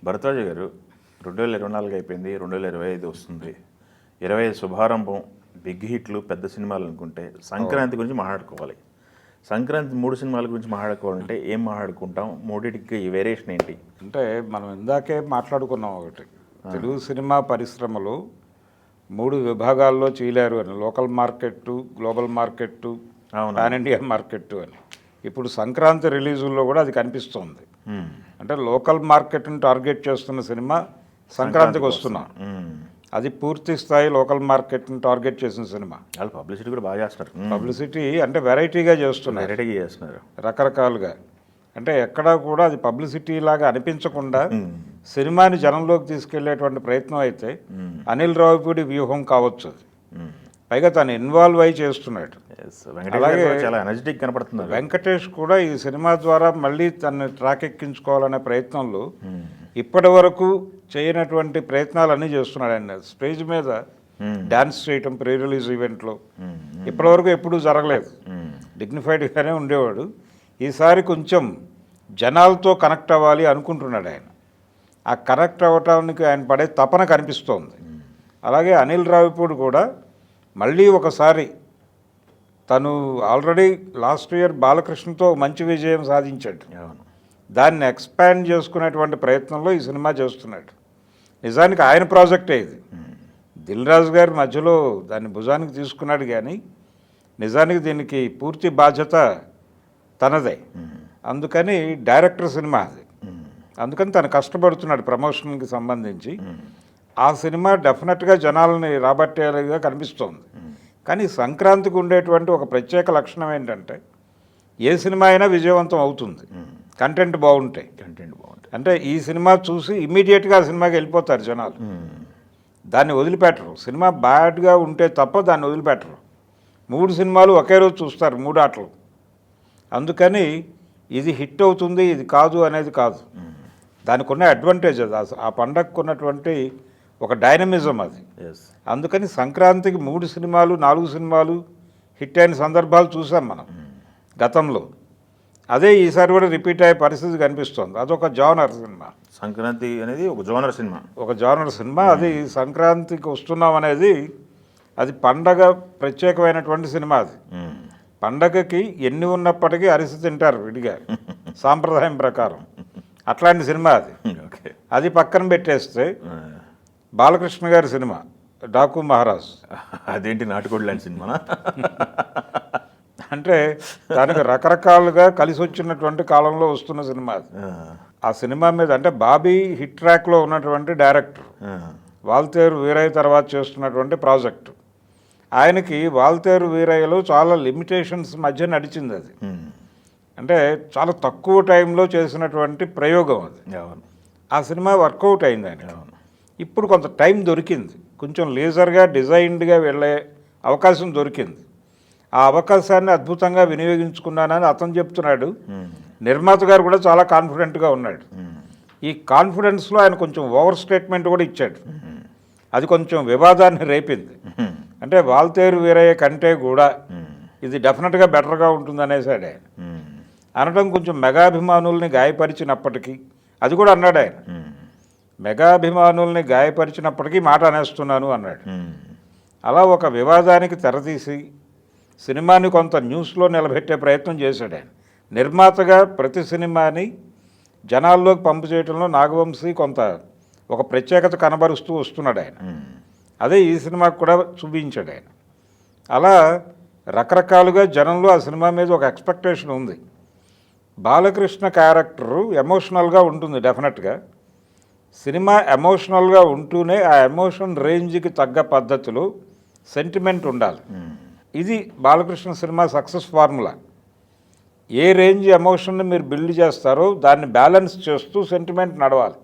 భరద్వాజ గారు 2024 అయిపోయింది, 2025 వస్తుంది. 25 శుభారంభం, బిగ్ హిట్లు, పెద్ద సినిమాలు అనుకుంటే సంక్రాంతి గురించి మాట్లాడుకోవాలి. సంక్రాంతి 3 సినిమాల గురించి మాట్లాడుకోవాలంటే ఏం మాట్లాడుకుంటాం? మూడింటికి వేరియేషన్ ఏంటి? అంటే మనం ఇందాకే మాట్లాడుకున్నాం ఒకటి, తెలుగు సినిమా పరిశ్రమలో 3 విభాగాల్లో చీలారు అని, local market, global market, pan India market అని. ఇప్పుడు సంక్రాంతి రిలీజుల్లో కూడా అది కనిపిస్తుంది. అంటే లోకల్ మార్కెట్ని టార్గెట్ చేస్తున్న సినిమా సంక్రాంతికి వస్తున్నాం, అది పూర్తి స్థాయి లోకల్ మార్కెట్ని టార్గెట్ చేసిన సినిమా. వాళ్ళు పబ్లిసిటీ కూడా బాగా చేస్తారు. పబ్లిసిటీ అంటే వెరైటీగా చేస్తున్నారు, రకరకాలుగా. అంటే ఎక్కడా కూడా అది పబ్లిసిటీ లాగా అనిపించకుండా సినిమాని జనంలోకి తీసుకెళ్లేటువంటి ప్రయత్నం అయితే అనిల్ రావిపూడి వ్యూహం కావచ్చు అది. పైగా తను ఇన్వాల్వ్ అయి చేస్తున్నాడు. అలాగే చాలా ఎనర్జెటిక్ కనపడుతుంది. వెంకటేష్ కూడా ఈ సినిమా ద్వారా మళ్ళీ తనని ట్రాక్ ఎక్కించుకోవాలనే ప్రయత్నంలో ఇప్పటి వరకు చేయనటువంటి ప్రయత్నాలన్నీ చేస్తున్నాడు. ఆయన స్టేజ్ మీద డ్యాన్స్ చేయటం ప్రీ రిలీజ్ ఈవెంట్లో ఇప్పటివరకు ఎప్పుడూ జరగలేదు. డిగ్నిఫైడ్గానే ఉండేవాడు. ఈసారి కొంచెం జనాలతో కనెక్ట్ అవ్వాలి అనుకుంటున్నాడు ఆయన. ఆ కనెక్ట్ అవ్వటానికి ఆయన పడే తపన కనిపిస్తోంది. అలాగే అనిల్ రావిపూడి కూడా మళ్ళీ ఒకసారి, తను ఆల్రెడీ లాస్ట్ ఇయర్ బాలకృష్ణతో మంచి విజయం సాధించాడు, దాన్ని ఎక్స్పాండ్ చేసుకునేటువంటి ప్రయత్నంలో ఈ సినిమా చేస్తున్నాడు. నిజానికి ఆయన ప్రాజెక్టే ఇది. దిల్ రాజు గారి మధ్యలో దాన్ని భుజానికి తీసుకున్నాడు, కానీ నిజానికి దీనికి పూర్తి బాధ్యత తనదే. అందుకని డైరెక్టర్ సినిమా అది, అందుకని తను కష్టపడుతున్నాడు ప్రమోషన్కి సంబంధించి. ఆ సినిమా డెఫినెట్గా జనాలని రాబట్టేలాగా కనిపిస్తోంది. కానీ సంక్రాంతికి ఉండేటువంటి ఒక ప్రత్యేక లక్షణం ఏంటంటే ఏ సినిమా అయినా విజయవంతం అవుతుంది కంటెంట్ బాగుంటే. అంటే ఈ సినిమా చూసి ఇమ్మీడియట్గా ఆ సినిమాకి వెళ్ళిపోతారు జనాలు, దాన్ని వదిలిపెట్టరు. సినిమా బ్యాడ్గా ఉంటే తప్ప దాన్ని వదిలిపెట్టరు. 3 సినిమాలు ఒకే రోజు చూస్తారు, 3 ఆటలు. అందుకని ఇది హిట్ అవుతుంది, ఇది కాదు అనేది కాదు. దానికి ఉన్న అడ్వాంటేజ్ అది, ఆ పండగకు ఉన్నటువంటి ఒక డైనమిజం అది. అందుకని సంక్రాంతికి 3 సినిమాలు 4 సినిమాలు హిట్ అయిన సందర్భాలు చూసాం మనం గతంలో. అదే ఈసారి కూడా రిపీట్ అయ్యే పరిస్థితి కనిపిస్తుంది. అదొక జానర్ సినిమా. సంక్రాంతి అనేది ఒక జానర్ సినిమా, ఒక జానర్ సినిమా. అది సంక్రాంతికి వస్తున్నాం అనేది అది పండగ ప్రత్యేకమైనటువంటి సినిమా. అది పండగకి ఎన్ని ఉన్నప్పటికీ అరిసి తింటారు విడిగా సాంప్రదాయం ప్రకారం. అట్లాంటి సినిమా అది. అది పక్కన పెట్టేస్తే బాలకృష్ణ గారి సినిమా డాకు మహారాజ్, అదేంటి నాటుకోడి లాంటి సినిమా? అంటే దానికి రకరకాలుగా కలిసి వచ్చినటువంటి కాలంలో వస్తున్న సినిమా అది. ఆ సినిమా మీద అంటే బాబీ హిట్ ట్రాక్లో ఉన్నటువంటి డైరెక్టర్, వాల్తేరు వీరయ్య తర్వాత చేస్తున్నటువంటి ప్రాజెక్టు. ఆయనకి వాల్తేరు వీరయ్యలో చాలా లిమిటేషన్స్ మధ్య నడిచింది అది. అంటే చాలా తక్కువ టైంలో చేసినటువంటి ప్రయోగం అది. ఆ సినిమా వర్కౌట్ అయింది ఆయన. ఇప్పుడు కొంత టైం దొరికింది, కొంచెం లేజర్గా డిజైన్డ్గా వెళ్ళే అవకాశం దొరికింది. ఆ అవకాశాన్ని అద్భుతంగా వినియోగించుకున్నానని అతను చెప్తున్నాడు. నిర్మాత గారు కూడా చాలా కాన్ఫిడెంట్గా ఉన్నాడు. ఈ కాన్ఫిడెన్స్లో ఆయన కొంచెం ఓవర్ స్టేట్మెంట్ కూడా ఇచ్చాడు. అది కొంచెం వివాదాన్ని రేపింది. అంటే వాల్తేరు వీరయ్య కంటే కూడా ఇది డెఫినెట్గా బెటర్గా ఉంటుందనేసాడు ఆయన. అనడం కొంచెం మెగాభిమానుల్ని గాయపరిచినప్పటికీ, అది కూడా అన్నాడు ఆయన, మెగాభిమానుల్ని గాయపరిచినప్పటికీ మాట అనేస్తున్నాను అన్నాడు. అలా ఒక వివాదానికి తెరతీసి సినిమాని కొంత న్యూస్లో నిలబెట్టే ప్రయత్నం చేశాడు ఆయన. నిర్మాతగా ప్రతి సినిమాని జనాల్లోకి పంపు చేయడంలో నాగవంశీ కొంత ఒక ప్రత్యేకత కనబరుస్తూ వస్తున్నాడు ఆయన. అదే ఈ సినిమాకు కూడా చూపించాడు ఆయన. అలా రకరకాలుగా జనంలో ఆ సినిమా మీద ఒక ఎక్స్పెక్టేషన్ ఉంది. బాలకృష్ణ క్యారెక్టరు ఎమోషనల్గా ఉంటుంది డెఫినెట్గా. సినిమా ఎమోషనల్గా ఉంటూనే ఆ ఎమోషన్ రేంజ్కి తగ్గ పద్ధతిలో సెంటిమెంట్ ఉండాలి. ఇది బాలకృష్ణ సినిమా సక్సెస్ ఫార్ములా. ఏ రేంజ్ ఎమోషన్ని మీరు బిల్డ్ చేస్తారో దాన్ని బ్యాలెన్స్ చేస్తూ సెంటిమెంట్ నడవాలి.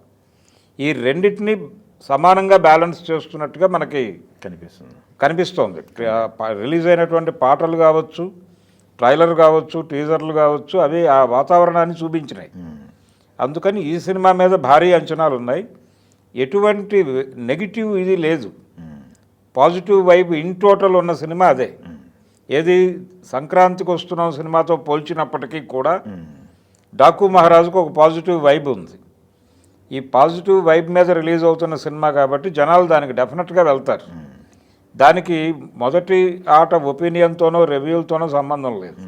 ఈ రెండింటినీ సమానంగా బ్యాలెన్స్ చేస్తున్నట్టుగా మనకి కనిపిస్తోంది. రిలీజ్ అయినటువంటి పాటలు కావచ్చు, ట్రైలర్ కావచ్చు, టీజర్లు కావచ్చు, అవి ఆ వాతావరణాన్ని చూపించినాయి. అందుకని ఈ సినిమా మీద భారీ అంచనాలు ఉన్నాయి. ఎటువంటి నెగిటివ్ ఇది లేదు, పాజిటివ్ వైబ్ ఇన్ టోటల్ ఉన్న సినిమా అదే. ఏది సంక్రాంతికి వస్తున్న సినిమాతో పోల్చినప్పటికీ కూడా డాకు మహారాజుకు ఒక పాజిటివ్ వైబ్ ఉంది. ఈ పాజిటివ్ వైబ్ మీద రిలీజ్ అవుతున్న సినిమా కాబట్టి జనాలు దానికి డెఫినెట్గా వెళ్తారు. దానికి మొదటి ఆట ఒపీనియన్తోనో రివ్యూలతోనో సంబంధం లేదు.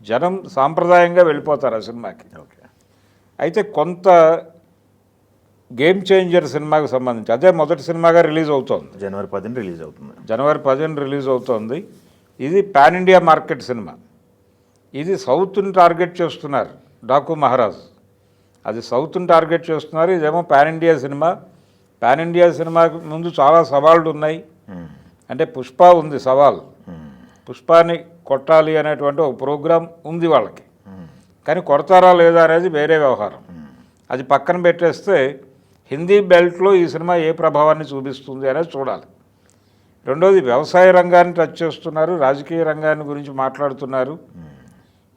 జనం సాంప్రదాయంగా వెళ్ళిపోతారు ఆ సినిమాకి. ఓకే. అయితే కొంత గేమ్ చేంజర్ సినిమాకి సంబంధించి అదే మొదటి సినిమాగా రిలీజ్ అవుతోంది. జనవరి 10న రిలీజ్ అవుతుంది. జనవరి 10న రిలీజ్ అవుతోంది. ఇది పాన్ ఇండియా మార్కెట్ సినిమా. ఇది సౌత్ని టార్గెట్ చేస్తున్నారు. డాకు మహారాజ్ అది సౌత్ని టార్గెట్ చేస్తున్నారు. ఇదేమో pan India cinema. Pan India సినిమాకి ముందు చాలా సవాళ్ళు ఉన్నాయి. అంటే పుష్ప ఉంది సవాల్. పుష్పాని కొట్టాలి అనేటువంటి ఒక ప్రోగ్రాం ఉంది వాళ్ళకి. కానీ కొడతారా లేదా అనేది వేరే వ్యవహారం. అది పక్కన పెట్టేస్తే హిందీ బెల్ట్లో ఈ సినిమా ఏ ప్రభావాన్ని చూపిస్తుంది అనేది చూడాలి. రెండోది వ్యవసాయ రంగాన్ని టచ్ చేస్తున్నారు, రాజకీయ రంగాన్ని గురించి మాట్లాడుతున్నారు.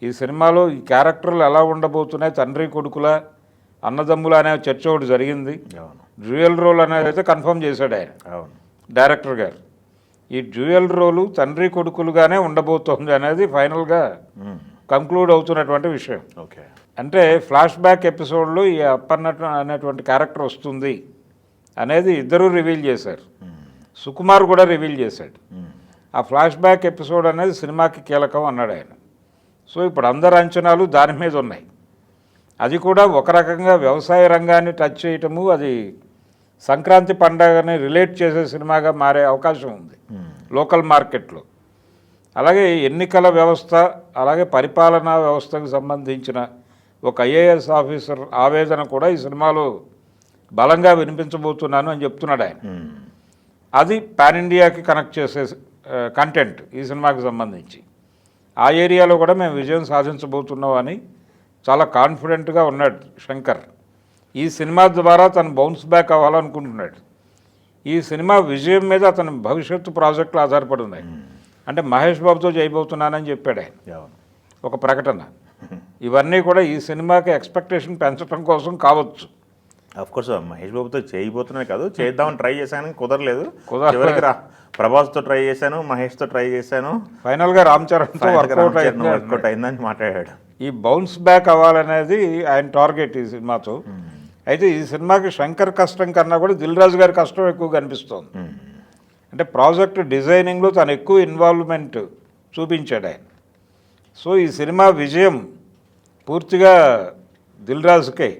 ఈ సినిమాలో ఈ క్యారెక్టర్లు ఎలా ఉండబోతున్నాయి, తండ్రి కొడుకుల అన్నదమ్ముల అనే చర్చ ఒకటి జరిగింది. డ్యూయల్ రోల్ అనేది అయితే కన్ఫర్మ్ చేశాడు ఆయన డైరెక్టర్ గారు. ఈ డ్యూయల్ రోలు తండ్రి కొడుకులుగానే ఉండబోతోంది అనేది ఫైనల్గా కంక్లూడ్ అవుతున్నటువంటి విషయం. ఓకే. అంటే ఫ్లాష్ బ్యాక్ ఎపిసోడ్లో ఈ అప్పన్న అనేటువంటి క్యారెక్టర్ వస్తుంది అనేది ఇద్దరూ రివీల్ చేశారు. సుకుమార్ కూడా రివీల్ చేశాడు. ఆ ఫ్లాష్ బ్యాక్ ఎపిసోడ్ అనేది సినిమాకి కీలకం అన్నాడు ఆయన. సో ఇప్పుడు అందరి అంచనాలు దాని మీద ఉన్నాయి. అది కూడా ఒక రకంగా వ్యవసాయ రంగాన్ని టచ్ చేయటము, అది సంక్రాంతి పండగని రిలేట్ చేసే సినిమాగా మారే అవకాశం ఉంది లోకల్ మార్కెట్లో. అలాగే ఎన్నికల వ్యవస్థ, అలాగే పరిపాలనా వ్యవస్థకు సంబంధించిన ఒక ఐఏఎస్ ఆఫీసర్ ఆవేదన కూడా ఈ సినిమాలో బలంగా వినిపించబోతున్నాను అని చెప్తున్నాడు ఆయన. అది పాన్ ఇండియాకి కనెక్ట్ చేసే కంటెంట్ ఈ సినిమాకి సంబంధించి. ఆ ఏరియాలో కూడా మేము విజయం సాధించబోతున్నాం అని చాలా కాన్ఫిడెంట్గా ఉన్నాడు శంకర్. ఈ సినిమా ద్వారా తను బౌన్స్ బ్యాక్ అవ్వాలనుకుంటున్నాడు. ఈ సినిమా విజయం మీద అతని భవిష్యత్తు ప్రాజెక్టులు ఆధారపడి ఉన్నాయి. అంటే మహేష్ బాబుతో చేయబోతున్నానని చెప్పాడు ఆయన ఒక ప్రకటన. ఇవన్నీ కూడా ఈ సినిమాకి ఎక్స్పెక్టేషన్ పెంచడం కోసం కావచ్చు. కోర్స్ మహేష్ బాబుతో చేయబోతున్నాయి కాదు, చేద్దామని ట్రై చేశాను, కుదరలేదు. చివరికి ప్రభాస్తో ట్రై చేశాను, మహేష్తో ట్రై చేశాను, ఫైనల్గా రామ్ చరణ్తో వర్కౌట్ అయిందని మాట్లాడాడు. ఈ బౌన్స్ బ్యాక్ అవ్వాలనేది ఆయన టార్గెట్ ఈ సినిమాతో. అయితే ఈ సినిమాకి శంకర్ కష్టం కన్నా కూడా దిల్ రాజు గారి కష్టం ఎక్కువ కనిపిస్తోంది. అంటే ప్రాజెక్ట్ డిజైనింగ్లో తను ఎక్కువ ఇన్వాల్వ్మెంట్ చూపించాడు ఆయన. సో ఈ సినిమా విజయం పూర్తిగా దిల్ రాజుకే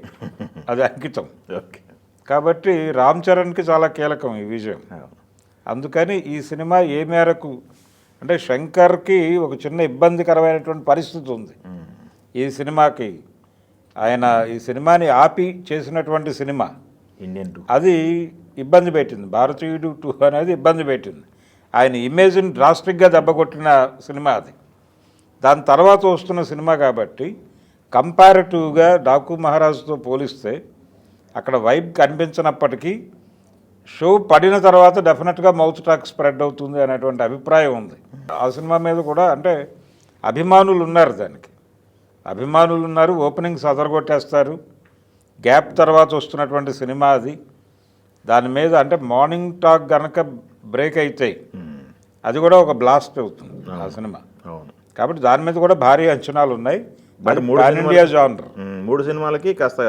అది అంకితం. కాబట్టి రామ్ చరణ్కి చాలా కీలకం ఈ విజయం. అందుకని ఈ సినిమా ఏ మేరకు అంటే శంకర్కి ఒక చిన్న ఇబ్బందికరమైనటువంటి పరిస్థితి ఉంది ఈ సినిమాకి. ఆయన ఈ సినిమాని ఆపి చేసినటువంటి సినిమా ఇండియన్ 2 అది ఇబ్బంది పెట్టింది. భారతీయుడు 2 అనేది ఇబ్బంది పెట్టింది. ఆయన ఇమేజ్ని డ్రాస్టిక్గా దెబ్బకొట్టిన సినిమా అది. దాని తర్వాత వస్తున్న సినిమా కాబట్టి కంపారిటివ్గా డాకు మహారాజ్తో పోలిస్తే అక్కడ వైబ్ కనిపించినప్పటికీ షో పడిన తర్వాత డెఫినెట్గా మౌత్ టాక్ స్ప్రెడ్ అవుతుంది అనేటువంటి అభిప్రాయం ఉంది ఆ సినిమా మీద కూడా. అంటే అభిమానులు ఉన్నారు, దానికి అభిమానులు ఉన్నారు. ఓపెనింగ్స్ అదరగొట్టేస్తారు. గ్యాప్ తర్వాత వస్తున్నటువంటి సినిమా అది. దాని మీద అంటే మార్నింగ్ టాక్ గనక బ్రేక్ అయితే అది కూడా ఒక బ్లాస్ట్ అవుతుంది ఆ సినిమా. కాబట్టి దాని మీద కూడా భారీ అంచనాలు ఉన్నాయి. ఇండియా జానర్ 3 సినిమాలకి కాస్త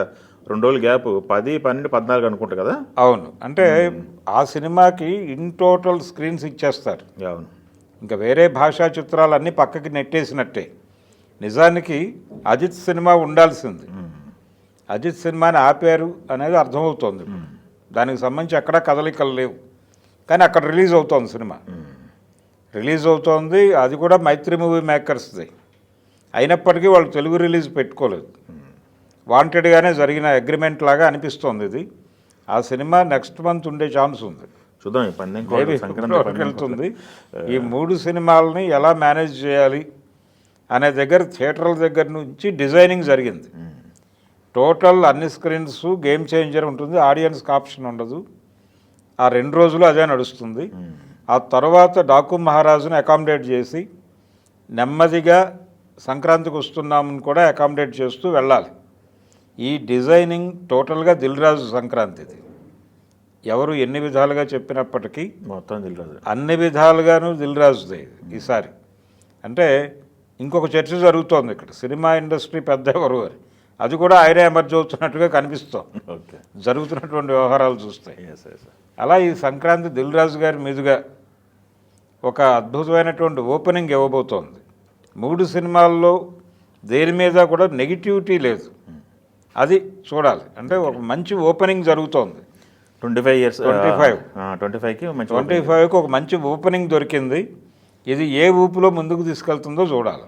2 రోజులు గ్యాప్, 10, 12, 14 అనుకుంటా కదా. అవును, అంటే ఆ సినిమాకి ఇన్ టోటల్ స్క్రీన్స్ ఇచ్చేస్తారు. అవును, ఇంకా వేరే భాషా చిత్రాలన్నీ పక్కకి నెట్టేసినట్టే. నిజానికి అజిత్ సినిమా ఉండాల్సింది. అజిత్ సినిమాని ఆపారు అనేది అర్థమవుతోంది. దానికి సంబంధించి ఎక్కడా కదలికలు లేవు. కానీ అక్కడ రిలీజ్ అవుతోంది సినిమా, రిలీజ్ అవుతోంది. అది కూడా మైత్రి మూవీ మేకర్స్ది అయినప్పటికీ వాళ్ళు తెలుగు రిలీజ్ పెట్టుకోలేదు. వాంటెడ్గానే జరిగిన అగ్రిమెంట్ లాగా అనిపిస్తోంది ఇది. ఆ సినిమా నెక్స్ట్ మంత్ ఉండే ఛాన్స్ ఉంది. చూద్దాం వెళ్తుంది. ఈ 3 సినిమాలని ఎలా మేనేజ్ చేయాలి అనే దగ్గర థియేటర్ల దగ్గర నుంచి డిజైనింగ్ జరిగింది. టోటల్ అన్ని స్క్రీన్స్ గేమ్ చేంజర్ ఉంటుంది, ఆడియన్స్కి ఆప్షన్ ఉండదు. ఆ 2 రోజులు అదే నడుస్తుంది. ఆ తర్వాత డాకు మహారాజుని అకామిడేట్ చేసి నెమ్మదిగా సంక్రాంతికి వస్తున్నామని కూడా అకామిడేట్ చేస్తూ వెళ్ళాలి. ఈ డిజైనింగ్ టోటల్గా దిల్ రాజు సంక్రాంతిది. ఎవరు ఎన్ని విధాలుగా చెప్పినప్పటికీ మొత్తం దిల్ రాజు, అన్ని విధాలుగాను దిల్ రాజుదే ఈసారి. అంటే ఇంకొక చర్చ జరుగుతోంది ఇక్కడ, సినిమా ఇండస్ట్రీ పెద్ద ఎవరు అని. అది కూడా ఆయనే ఎమర్జ్ అవుతున్నట్టుగా కనిపిస్తాం ఓకే. జరుగుతున్నటువంటి వ్యవహారాలు చూస్తే. Yes yes. అలా ఈ సంక్రాంతి దిల్ రాజు గారి మీదుగా ఒక అద్భుతమైనటువంటి ఓపెనింగ్ ఇవ్వబోతోంది. 3 సినిమాల్లో దేని మీద కూడా నెగిటివిటీ లేదు. అది చూడాలి. అంటే ఒక మంచి ఓపెనింగ్ జరుగుతోంది. 25 years 25కి మంచి 25కి ఒక మంచి ఓపెనింగ్ దొరికింది. ఇది ఏ ఊపులో ముందుకు తీసుకెళ్తుందో చూడాలి.